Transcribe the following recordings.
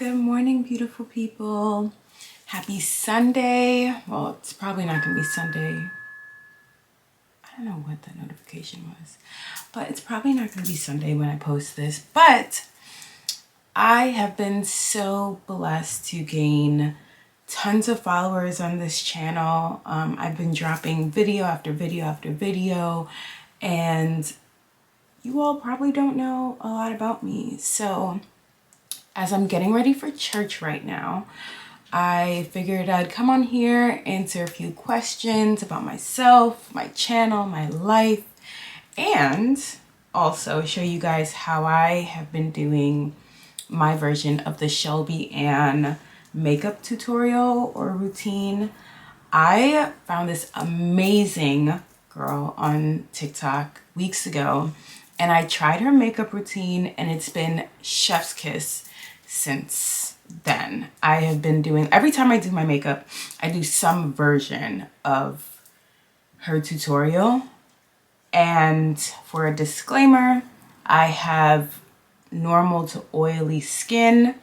Good morning, beautiful people. Happy Sunday. Well, it's probably not gonna be Sunday. I don't know what that notification was, but it's probably not gonna be Sunday when I post this. But I have been so blessed to gain tons of followers on this channel. I've been dropping video after video after video, and you all probably don't know a lot about me. So as I'm getting ready for church right now, I figured I'd come on here, answer a few questions about myself, my channel, my life, and also show you guys how I have been doing my version of the Shelby Ann makeup tutorial or routine. I found this amazing girl on TikTok weeks ago, and I tried her makeup routine, and it's been chef's kiss since then. I have been doing, every time I do my makeup, I do some version of her tutorial. And for a disclaimer, I have normal to oily skin,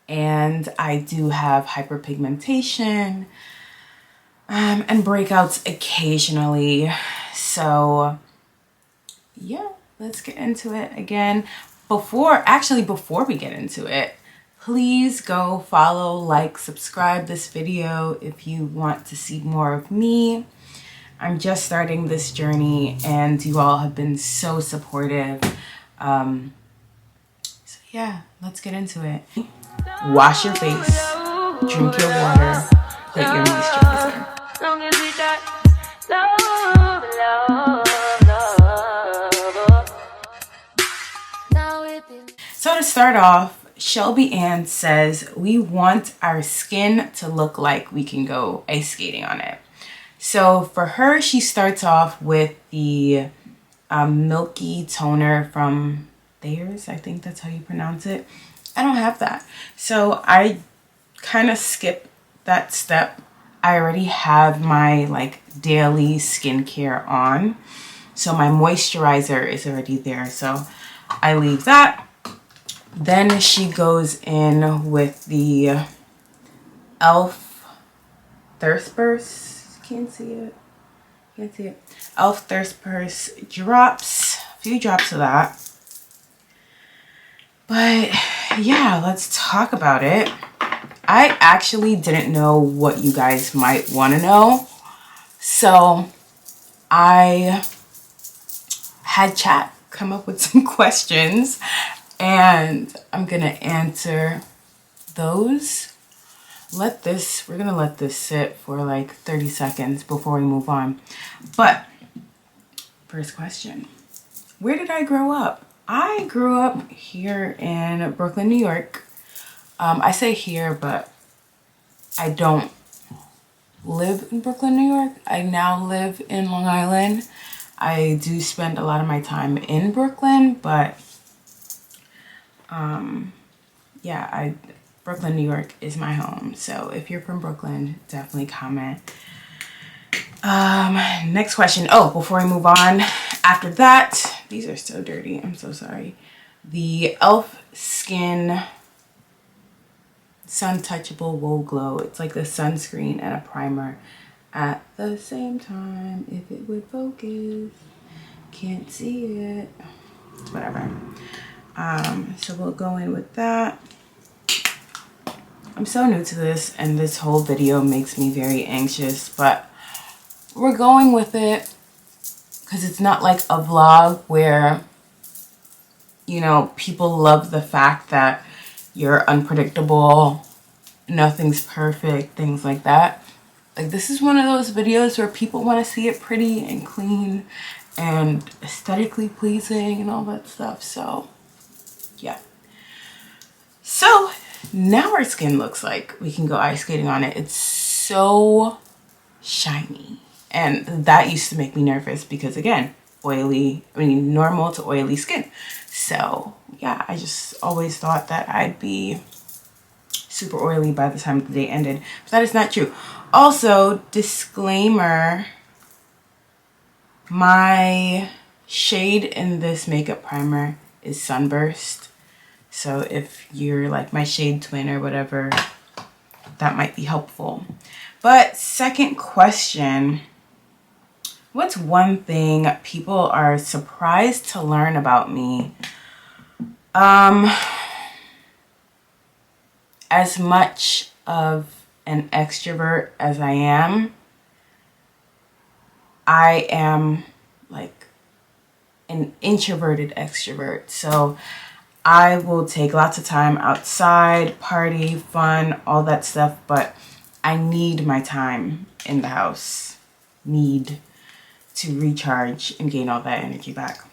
and I do have hyperpigmentation and breakouts occasionally. So yeah, let's get into it. Again, before we get into it, please go follow, like, subscribe this video if you want to see more of me. I'm just starting this journey, and you all have been so supportive. So yeah, let's get into it. Wash your face, drink your water, put your moisturizer. So to start off, Shelby Ann says we want our skin to look like we can go ice skating on it. So for her, she starts off with the Milky toner from Thayers. I think that's how you pronounce it. I don't have that. So I kind of skip that step. I already have my like daily skincare on. So my moisturizer is already there. So I leave that. Then she goes in with the e.l.f. Thirst Burst. Can't see it. e.l.f. Thirst Burst drops. A few drops of that. But yeah, let's talk about it. I actually didn't know what you guys might want to know. So I had chat come up with some questions, and I'm gonna answer those. We're gonna let this sit for like 30 seconds before we move on. But first question, where did I grow up? I grew up here in Brooklyn, New York. I say here, but I don't live in Brooklyn, New York. I now live in Long Island. I do spend a lot of my time in Brooklyn, but yeah, Brooklyn, New York is my home. So if you're from Brooklyn, definitely comment. Next question. Oh, before we move on, after that, these are so dirty. I'm so sorry. The e.l.f. Skin Suntouchable Whoa Glow. It's like the sunscreen and a primer at the same time. If it would focus, can't see it. It's whatever. So we'll go in with that. I'm so new to this, and this whole video makes me very anxious, but we're going with it because it's not like a vlog where, you know, people love the fact that you're unpredictable, nothing's perfect, things like that. Like, this is one of those videos where people want to see it pretty and clean and aesthetically pleasing and all that stuff. So yeah. So now our skin looks like we can go ice skating on it. It's so shiny, and that used to make me nervous because, again, normal to oily skin. So yeah, I just always thought that I'd be super oily by the time the day ended, but that is not true. Also, disclaimer, my shade in this makeup primer is Sunburst. So if you're like my shade twin or whatever, that might be helpful. But second question, what's one thing people are surprised to learn about me? As much of an extrovert as I am like an introverted extrovert. So I will take lots of time outside, party, fun, all that stuff, but I need my time in the house. Need to recharge and gain all that energy back.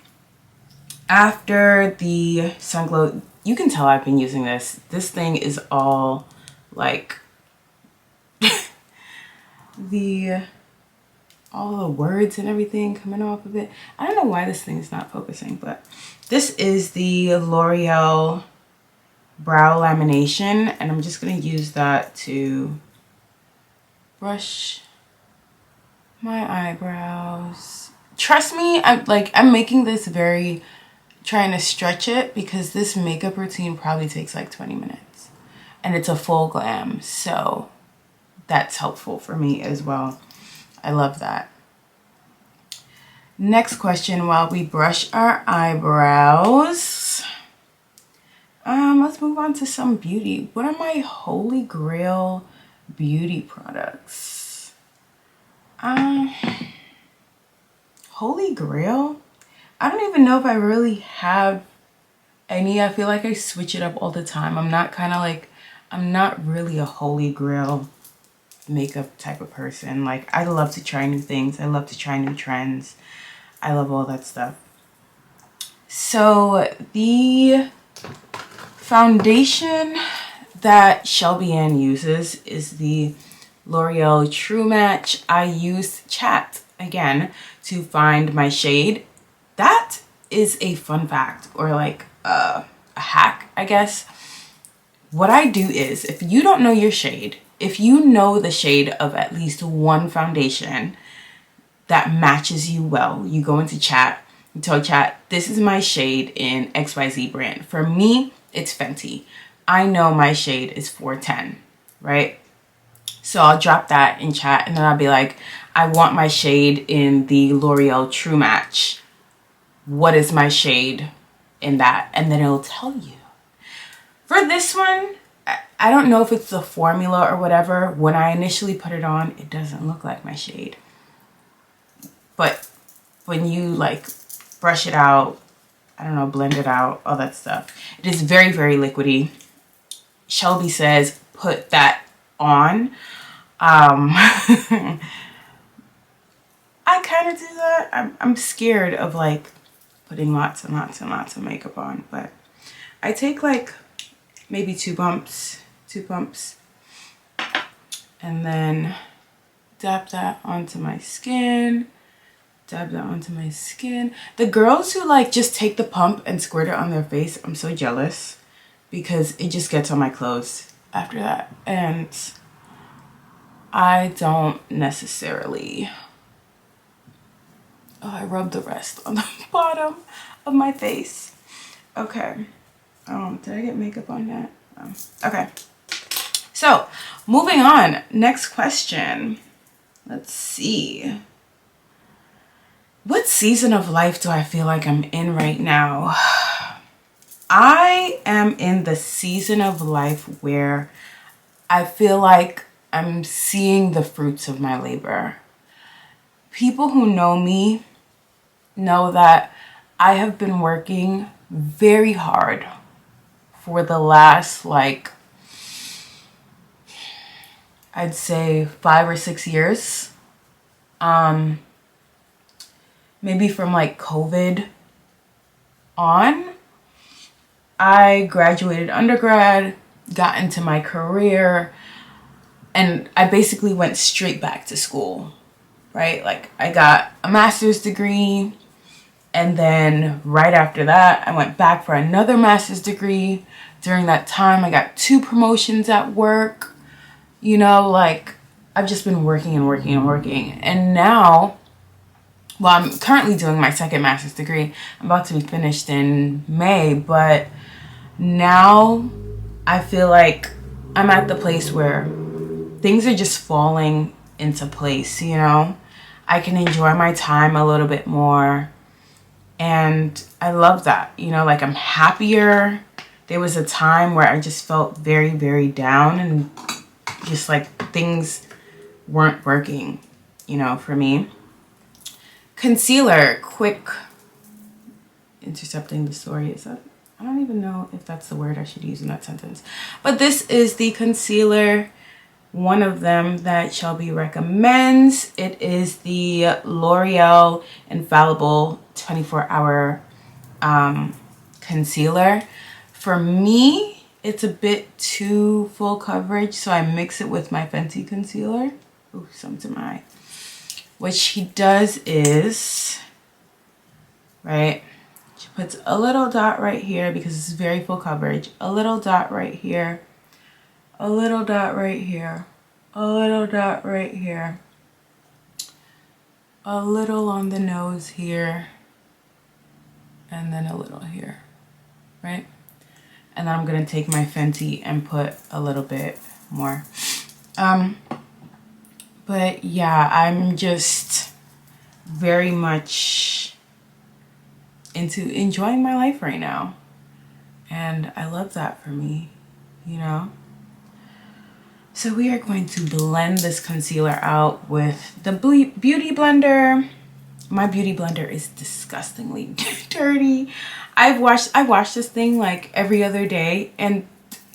After the Sun Glow, you can tell I've been using this. This thing is all like all the words and everything coming off of it. I don't know why this thing is not focusing, but this is the L'Oreal Brow Lamination, and I'm just going to use that to brush my eyebrows. Trust me, I'm making this trying to stretch it because this makeup routine probably takes like 20 minutes and it's a full glam, so that's helpful for me as well. I love that. Next question, while we brush our eyebrows, let's move on to some beauty. What are my holy grail beauty products? Holy grail? I don't even know if I really have any. I feel like I switch it up all the time. I'm not really a holy grail makeup type of person. Like, I love to try new things. I love to try new trends. I love all that stuff. So the foundation that Shelby Ann uses is the L'Oreal True Match. I used Chat again to find my shade. That is a fun fact, or like a hack, I guess. What I do is, if you don't know your shade, if you know the shade of at least one foundation that matches you well, you go into Chat, you tell Chat, this is my shade in XYZ brand. For me, it's Fenty. I know my shade is 410, right? So I'll drop that in Chat, and then I'll be like, I want my shade in the L'Oreal True Match. What is my shade in that? And then it'll tell you. For this one, I don't know if it's the formula or whatever. When I initially put it on, it doesn't look like my shade. But when you like brush it out, I don't know, blend it out, all that stuff, it is very, very liquidy. Shelby says, put that on. I kind of do that. I'm scared of like putting lots and lots and lots of makeup on, but I take like maybe two pumps, and then dab that onto my skin. The girls who like just take the pump and squirt it on their face, I'm so jealous, because it just gets on my clothes after that, and I don't necessarily. Oh, I rubbed the rest on the bottom of my face. Okay. Did I get makeup on that? Okay. So, moving on. Next question. Let's see. What season of life do I feel like I'm in right now? I am in the season of life where I feel like I'm seeing the fruits of my labor. People who know me know that I have been working very hard for the last, like, I'd say 5 or 6 years. Maybe from like COVID on. I graduated undergrad, got into my career, and I basically went straight back to school, right? Like, I got a master's degree, and then right after that, I went back for another master's degree. During that time, I got 2 promotions at work. You know, like, I've just been working and working and working. And now, well, I'm currently doing my second master's degree. I'm about to be finished in May, but Now I feel like I'm at the place where things are just falling into place, you know? I can enjoy my time a little bit more. And I love that, you know, like I'm happier. There was a time where I just felt very, very down and just like things weren't working, you know, for me. Concealer, quick, intercepting the story. Is that, I don't even know if that's the word I should use in that sentence. But this is the concealer, one of them that Shelby recommends. It is the L'Oreal Infallible 24-hour concealer. For me, it's a bit too full coverage, so I mix it with my Fenty concealer. Ooh, some to my eye. What she does is, right, she puts a little dot right here because it's very full coverage. A little dot right here. A little dot right here. A little dot right here. A little on the nose here. And then a little here, right? And then I'm gonna take my Fenty and put a little bit more. But yeah, I'm just very much into enjoying my life right now. And I love that for me, you know? So we are going to blend this concealer out with the Beauty Blender. My Beauty Blender is disgustingly dirty. I wash this thing like every other day, and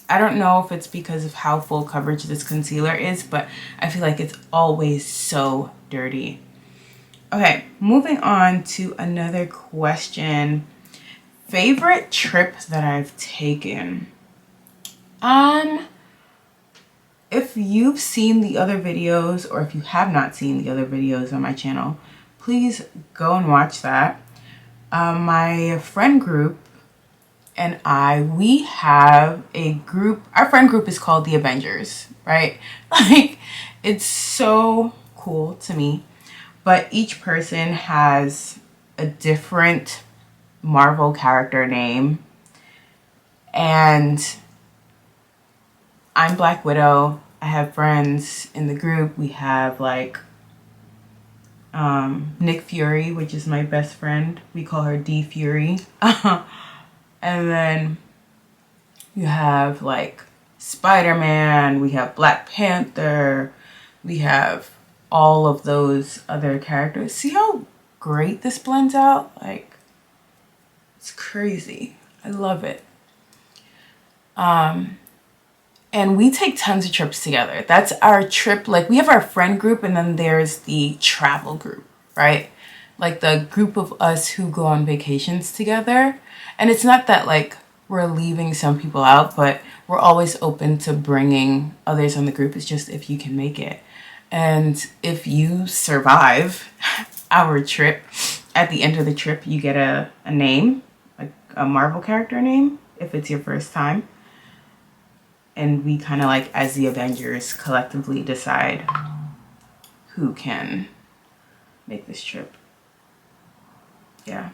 I don't know if it's because of how full coverage this concealer is, but I feel like it's always so dirty. Okay, moving on to another question. Favorite trip that I've taken? If you've seen the other videos, or if you have not seen the other videos on my channel, please go and watch that. My friend group and we have a group. Our friend group is called the Avengers, right? Like, it's so cool to me. But each person has a different Marvel character name. And I'm Black Widow. I have friends in the group. We have like Nick Fury, which is my best friend. We call her D Fury. And then you have like Spider-Man. We have Black Panther. We have all of those other characters. See how great this blends out? Like, it's crazy. I love it. And we take tons of trips together. That's our trip. Like, we have our friend group, and then there's the travel group, right? Like the group of us who go on vacations together. And it's not that like we're leaving some people out, but we're always open to bringing others on the group. It's just if you can make it. And if you survive our trip, at the end of the trip, you get a name, like a Marvel character name, if it's your first time. And we kind of like, as the Avengers, collectively decide who can make this trip. Yeah.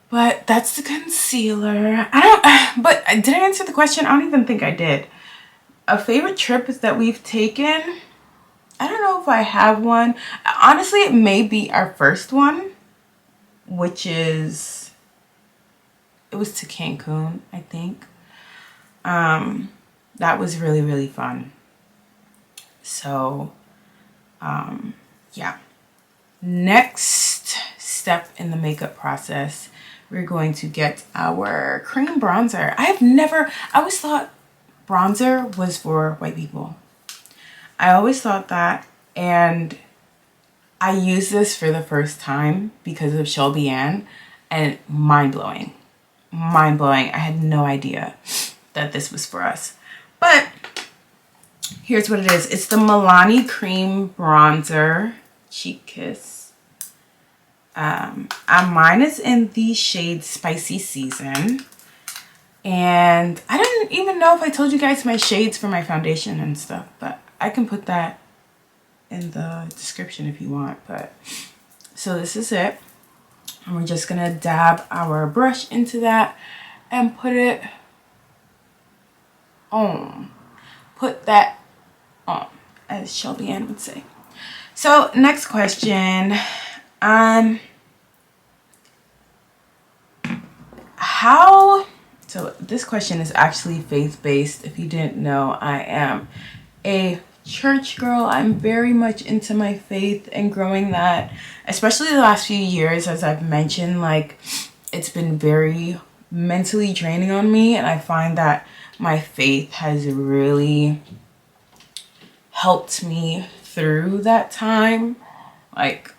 But that's the concealer. But did I answer the question? I don't even think I did. A favorite trip that we've taken? I don't know if I have one. Honestly, it may be our first one, which is, it was to Cancun, I think. That was really, really fun. So, yeah. Next step in the makeup process, we're going to get our cream bronzer. I always thought bronzer was for white people. I always thought that, and I used this for the first time because of Shelby Ann, and mind-blowing. Mind-blowing. I had no idea that this was for us. But here's what it is. It's the Milani Cream Bronzer Cheek Kiss. Mine is in the shade Spicy Season. And I didn't even know if I told you guys my shades for my foundation and stuff, but I can put that in the description if you want. But so this is it. And we're just gonna dab our brush into that and put it on. Put that on, as Shelby Ann would say. So next question. So this question is actually faith-based. If you didn't know, I am a church girl. I'm very much into my faith and growing that, especially the last few years, as I've mentioned, like it's been very mentally draining on me, and I find that my faith has really helped me through that time. Like,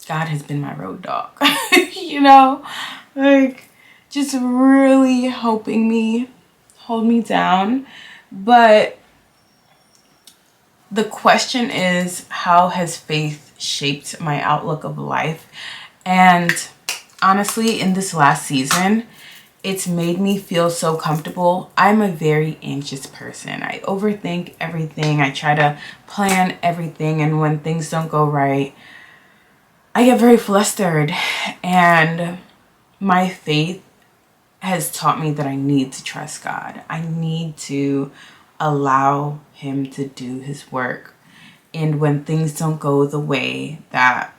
God has been my road dog, you know, like just really helping me hold me down. But the question is, how has faith shaped my outlook of life? And honestly, in this last season, it's made me feel so comfortable. I'm a very anxious person. I overthink everything. I try to plan everything. And when things don't go right, I get very flustered. And my faith has taught me that I need to trust God. I need to allow him to do his work. And when things don't go the way that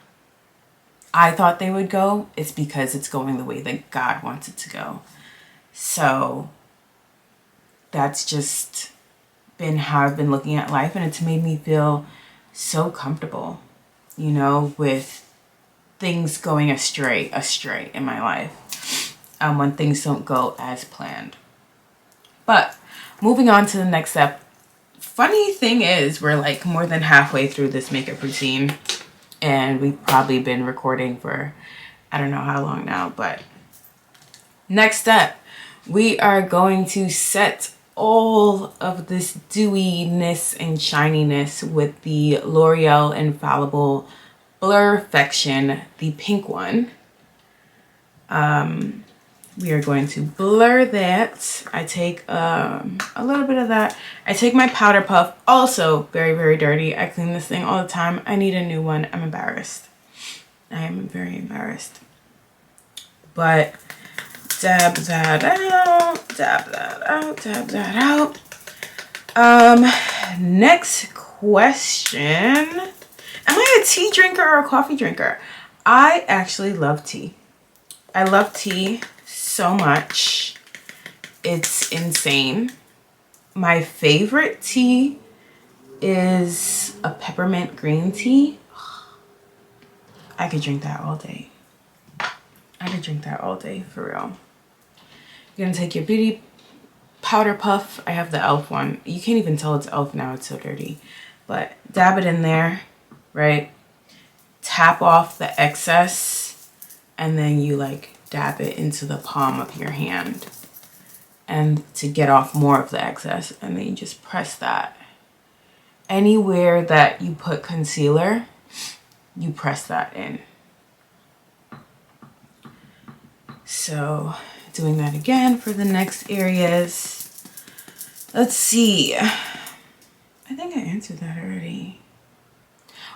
I thought they would go, it's because it's going the way that God wants it to go. So that's just been how I've been looking at life, and it's made me feel so comfortable, you know, with things going astray in my life, when things don't go as planned. But moving on to the next step. Funny thing is, we're like more than halfway through this makeup routine, and we've probably been recording for I don't know how long now. But next step, we are going to set all of this dewiness and shininess with the L'Oreal Infallible Blur-Fection, the pink one. We are going to blur that. I take a little bit of that. I take my powder puff, also very, very dirty. I clean this thing all the time. I need a new one. I'm embarrassed. I am very embarrassed. But dab that out, dab that out, dab that out. Next question. Am I a tea drinker or a coffee drinker? I actually love tea. I love tea so much. It's insane. My favorite tea is a peppermint green tea. I could drink that all day. I could drink that all day, for real. You're gonna take your beauty powder puff. I have the e.l.f. one. You can't even tell it's e.l.f. now, it's so dirty. But dab it in there, right? Tap off the excess, and then you like dab it into the palm of your hand, and to get off more of the excess, and then you just press that. Anywhere that you put concealer, you press that in. So doing that again for the next areas. Let's see. I think I answered that already.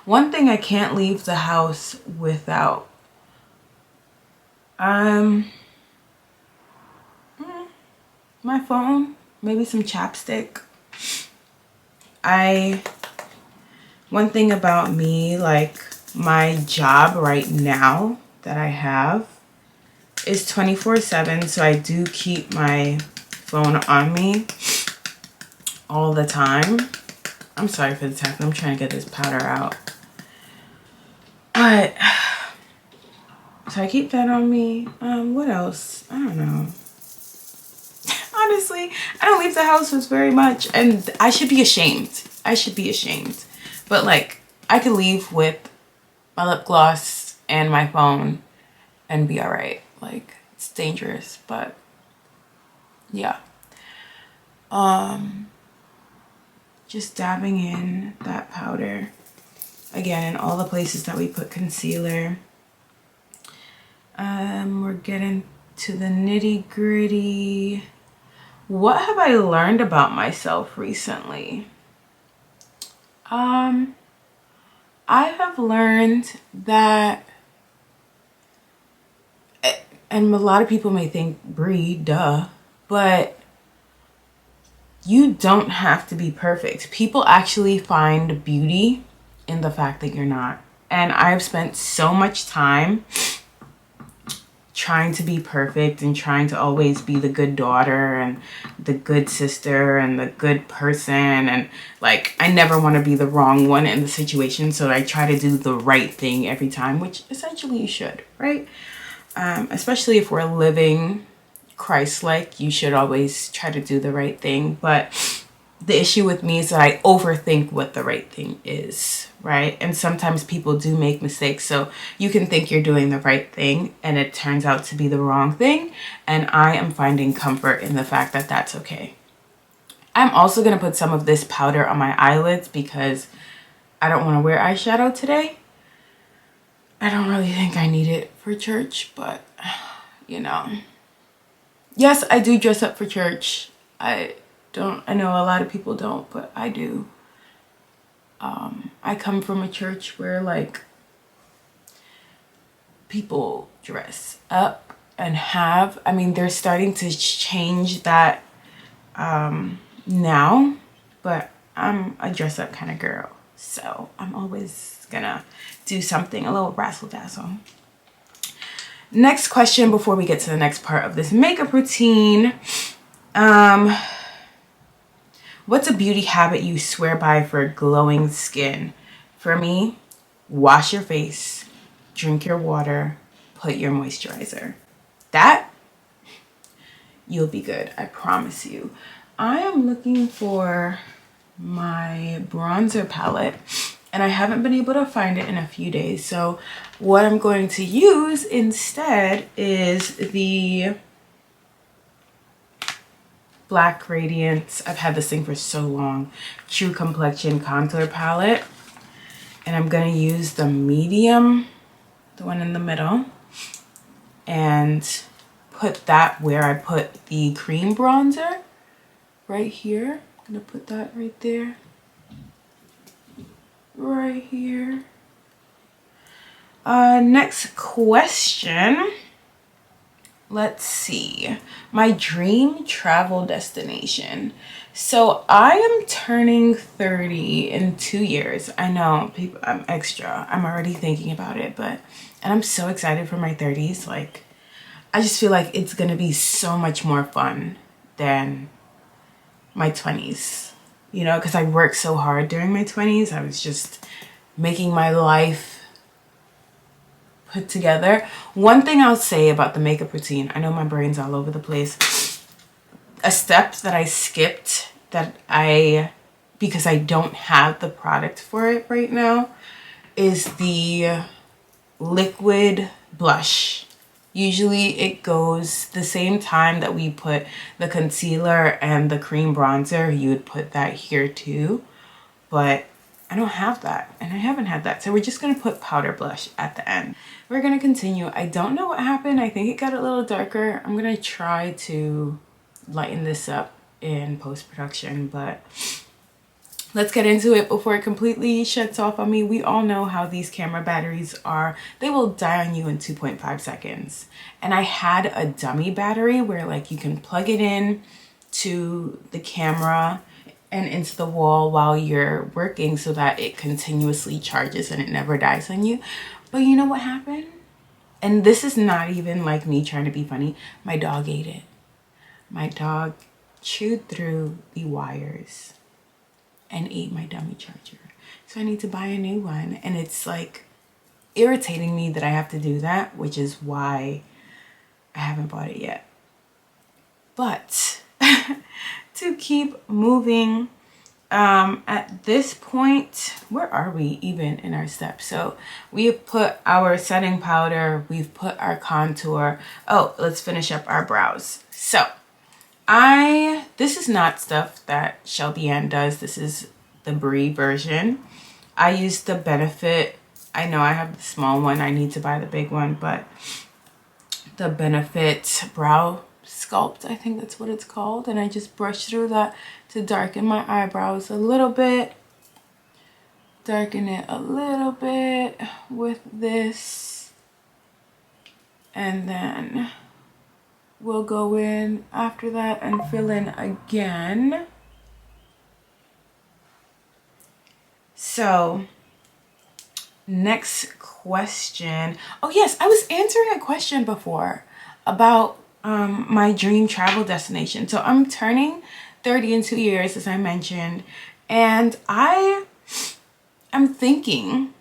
One thing I can't leave the house without. My phone, maybe some chapstick. One thing about me, like my job right now that I have is 24/7, so I do keep my phone on me all the time. I'm sorry for the tapping. I'm trying to get this powder out. But so I keep that on me. What else? I don't know. Honestly, I don't leave the house with very much, and I should be ashamed. I should be ashamed. But like, I could leave with my lip gloss and my phone and be all right. Like, it's dangerous, but yeah. Just dabbing in that powder again in all the places that we put concealer. We're getting to the nitty-gritty. What have I learned about myself recently? I have learned that, and a lot of people may think, Brie, duh, but you don't have to be perfect. People actually find beauty in the fact that you're not. And I've spent so much time trying to be perfect and trying to always be the good daughter and the good sister and the good person, and like I never want to be the wrong one in the situation, so I try to do the right thing every time, which essentially you should, right? Especially if we're living Christ-like, you should always try to do the right thing. But the issue with me is that I overthink what the right thing is, right? And sometimes people do make mistakes. So you can think you're doing the right thing and it turns out to be the wrong thing. And I am finding comfort in the fact that that's okay. I'm also going to put some of this powder on my eyelids because I don't want to wear eyeshadow today. I don't really think I need it for church, but you know. Yes, I do dress up for church. I know a lot of people don't, but I do. I come from a church where like people dress up and have, I mean, they're starting to change that now, but I'm a dress up kind of girl. So I'm always gonna do something, a little razzle dazzle. Next question before we get to the next part of this makeup routine. What's a beauty habit you swear by for glowing skin? For me, wash your face, drink your water, put your moisturizer. That, you'll be good, I promise you. I am looking for my bronzer palette and I haven't been able to find it in a few days. So what I'm going to use instead is the Black Radiance. I've had this thing for so long. True Complexion Contour Palette. And I'm going to use the medium, the one in the middle, and put that where I put the cream bronzer, right here. I'm going to put that right there. Right here. Next question. Let's see. My dream travel destination. So I am turning 30 in 2 years. I know, people, I'm extra. I'm already thinking about it, and I'm so excited for my 30s. Like, I just feel like it's gonna be so much more fun than my 20s. You know, because I worked so hard during my 20s. I was just making my life put together. One thing I'll say about the makeup routine, I know my brain's all over the place. A step that I skipped because I don't have the product for it right now is the liquid blush. Usually it goes the same time that we put the concealer and the cream bronzer. You would put that here too, but I don't have that and I haven't had that. So we're just gonna put powder blush at the end. We're gonna continue. I don't know what happened. I think it got a little darker. I'm gonna try to lighten this up in post-production, but let's get into it before it completely shuts off on me. We all know how these camera batteries are. They will die on you in 2.5 seconds. And I had a dummy battery where like you can plug it in to the camera and into the wall while you're working so that it continuously charges and it never dies on you. But you know what happened? And this is not even like me trying to be funny. My dog ate it. My dog chewed through the wires and ate my dummy charger. So I need to buy a new one. And it's like irritating me that I have to do that, which is why I haven't bought it yet. But to keep moving, at this point, where are we even in our steps? So we have put our setting powder, we've put our contour. Oh, let's finish up our brows. So this is not stuff that Shelby Ann does. This is the Brie version. I use the Benefit. I know I have the small one. I need to buy the big one, but the Benefit Brow Sculpt, I think that's what it's called. And I just brush through that to darken my eyebrows a little bit. Darken it a little bit with this. And then we'll go in after that and fill in again. So next question. Oh yes, I was answering a question before about my dream travel destination. So I'm turning 30 in 2 years, as I mentioned, and I'm thinking,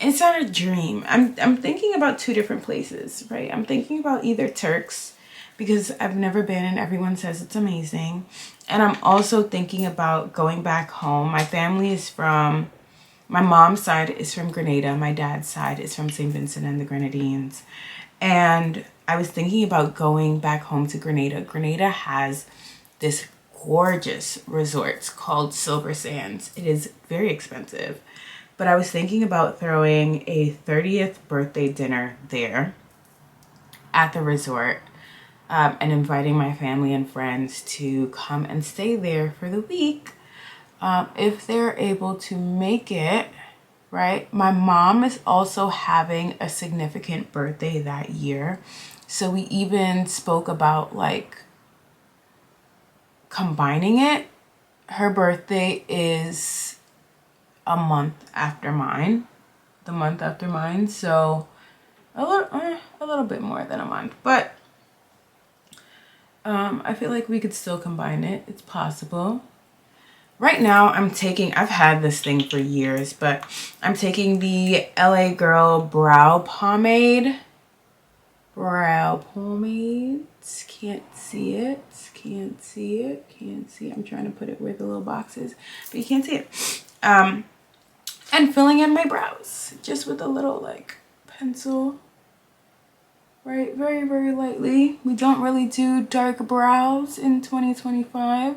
it's not a dream. I'm thinking about two different places, right? I'm thinking about either Turks, because I've never been and everyone says it's amazing. And I'm also thinking about going back home. My family is from, my mom's side is from Grenada. My dad's side is from St. Vincent and the Grenadines. And I was thinking about going back home to Grenada. Grenada has this gorgeous resort called Silver Sands. It is very expensive. But I was thinking about throwing a 30th birthday dinner there at the resort, and inviting my family and friends to come and stay there for the week, if they're able to make it, right? My mom is also having a significant birthday that year. So we even spoke about like combining it. Her birthday is a month after mine, the month after mine. So a little bit more than a month, but I feel like we could still combine it. It's possible. Right now I've had this thing for years, but I'm taking the LA Girl Brow Pomade. Can't see it. I'm trying to put it where the little box is, but you can't see it. And filling in my brows just with a little like pencil. Right, very, very lightly. We don't really do dark brows in 2025.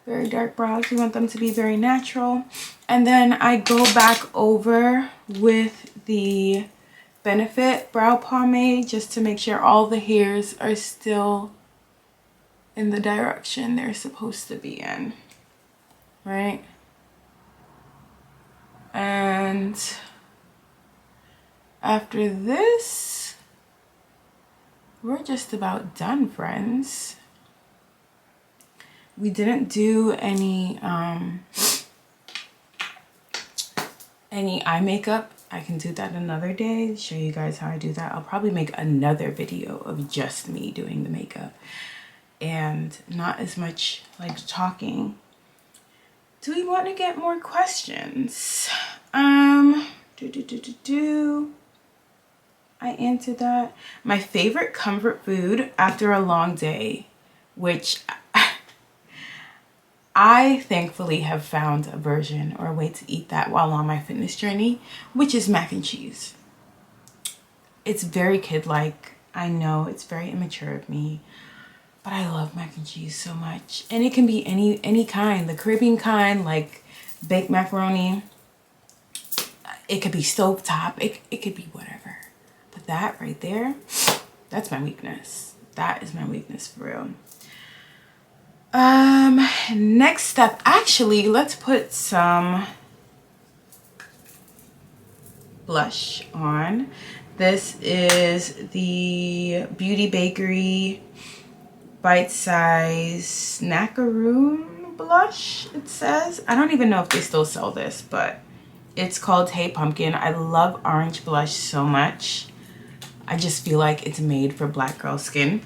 Very dark brows. We want them to be very natural. And then I go back over with the Benefit Brow Pomade just to make sure all the hairs are still in the direction they're supposed to be in. Right? And after this, we're just about done, friends. We didn't do any eye makeup. I can do that another day, show you guys how I do that. I'll probably make another video of just me doing the makeup and not as much like talking. Do we want to get more questions? I answered that. My favorite comfort food after a long day, which I thankfully have found a version or a way to eat that while on my fitness journey, which is mac and cheese. It's very kid-like. I know it's very immature of me, but I love mac and cheese so much. And it can be any kind, the Caribbean kind, like baked macaroni. It could be stovetop. It could be whatever. But that right there, that's my weakness. That is my weakness for real. Next step, actually, let's put some blush on. This is the Beauty Bakery Bite Size Snackaroon blush, it says. I don't even know if they still sell this, but it's called Hey Pumpkin. I love orange blush so much. I just feel like it's made for black girl skin.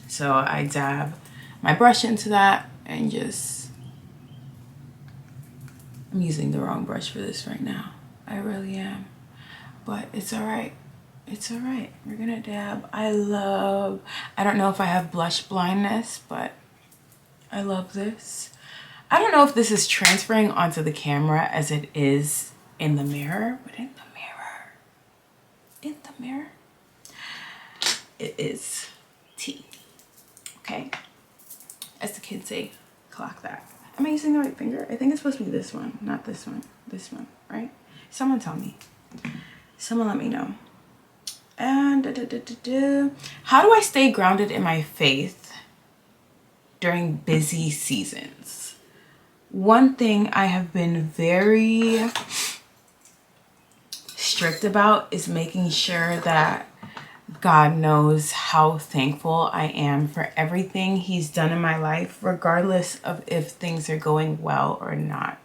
So I dab my brush into that and just, I'm using the wrong brush for this right now. I really am. But it's all right. It's all right. We're gonna dab. I don't know if I have blush blindness, but I love this. I don't know if this is transferring onto the camera as it is in the mirror, but in the mirror, it is tea. Okay? As the kids say, clock that. Am I using the right finger? I think it's supposed to be this one, not this one. This one, right? Someone tell me. Someone let me know. And how do I stay grounded in my faith during busy seasons? One thing I have been very strict about is making sure that God knows how thankful I am for everything He's done in my life, regardless of if things are going well or not.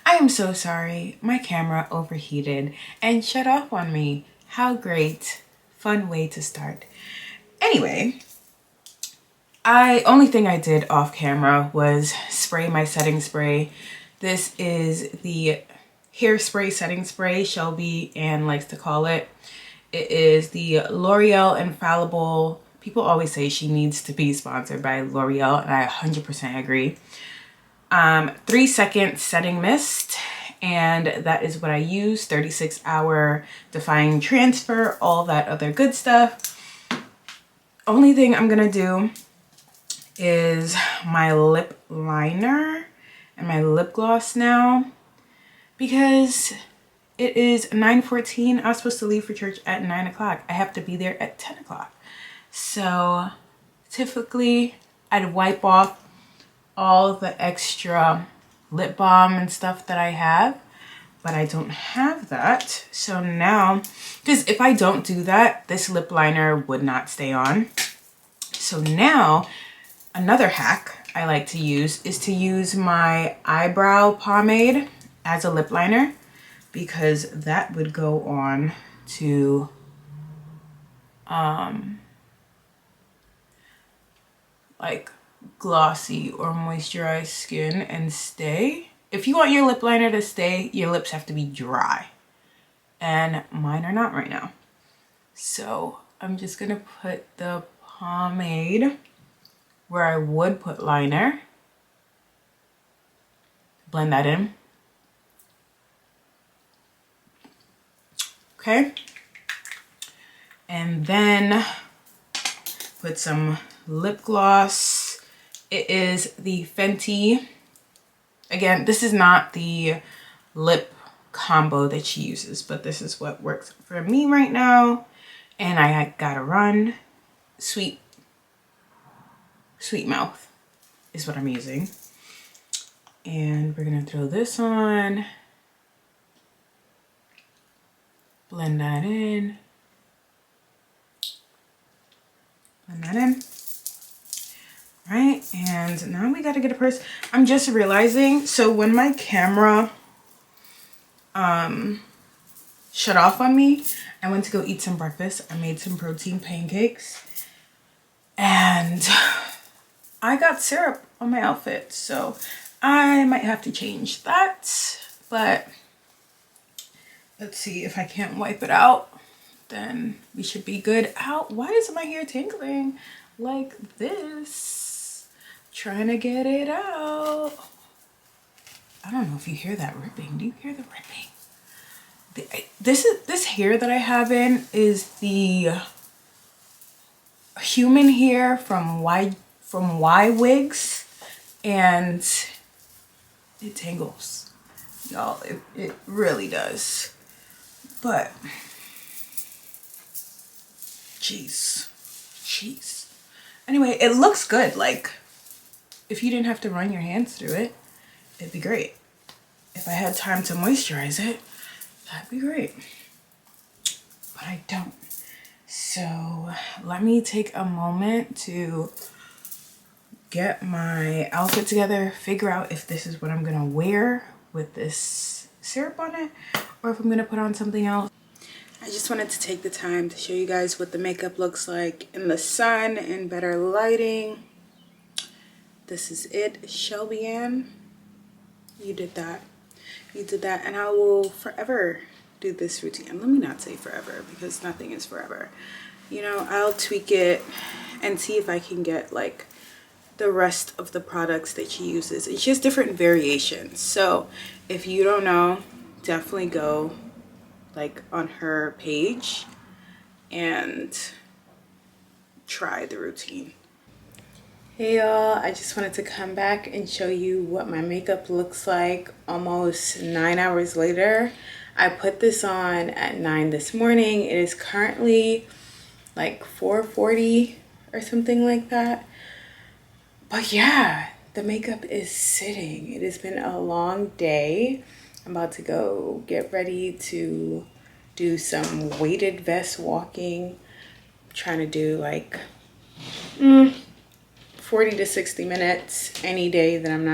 I am so sorry. My camera overheated and shut off on me. How great. Fun way to start. Anyway, only thing I did off camera was spray my setting spray. This is the hairspray setting spray Shelby Ann likes to call it. It is the L'Oreal Infallible. People always say she needs to be sponsored by L'Oreal, and I 100% agree. 3-second setting mist, and that is what I use. 36-hour defying transfer, all that other good stuff. Only thing I'm gonna do is my lip liner and my lip gloss now, because it is 9:14. I was supposed to leave for church at 9 o'clock. I have to be there at 10 o'clock. So typically I'd wipe off all the extra lip balm and stuff that I have, but I don't have that. So now, because if I don't do that, this lip liner would not stay on. So now, another hack I like to use is to use my eyebrow pomade as a lip liner, because that would go on to like glossy or moisturized skin and stay. If you want your lip liner to stay, your lips have to be dry, and mine are not right now. So I'm just gonna put the pomade where I would put liner, blend that in. Okay, and then put some lip gloss. It is the Fenty. Again, this is not the lip combo that she uses, but this is what works for me right now. And I gotta run. Sweet Mouth is what I'm using. And we're gonna throw this on. Blend that in. Blend that in. Right, and now we gotta get a purse. I'm just realizing, so when my camera shut off on me, I went to go eat some breakfast. I made some protein pancakes, and I got syrup on my outfit, so I might have to change that. But let's see, if I can't wipe it out, then we should be good. Ow, why is my hair tingling like this? Trying to get it out. I don't know if you hear that ripping. Do you hear the ripping? This hair that I have in is the human hair from Y Wigs, and it tangles, y'all. It really does. But jeez. Anyway, it looks good. Like, if you didn't have to run your hands through it, it'd be great. If I had time to moisturize it, that'd be great. But I don't. So let me take a moment to get my outfit together, figure out if this is what I'm gonna wear with this syrup on it, or if I'm gonna put on something else. I just wanted to take the time to show you guys what the makeup looks like in the sun and better lighting. This is it, Shelby Ann. You did that. You did that, and I will forever do this routine. And let me not say forever, because nothing is forever. You know, I'll tweak it and see if I can get like the rest of the products that she uses. It's just different variations. So if you don't know, definitely go like on her page and try the routine. Hey y'all, I just wanted to come back and show you what my makeup looks like almost 9 hours later. I put this on at 9 this morning. It is currently like 4:40 or something like that. But yeah, the makeup is sitting. It has been a long day. I'm about to go get ready to do some weighted vest walking. I'm trying to do like 40 to 60 minutes any day that I'm not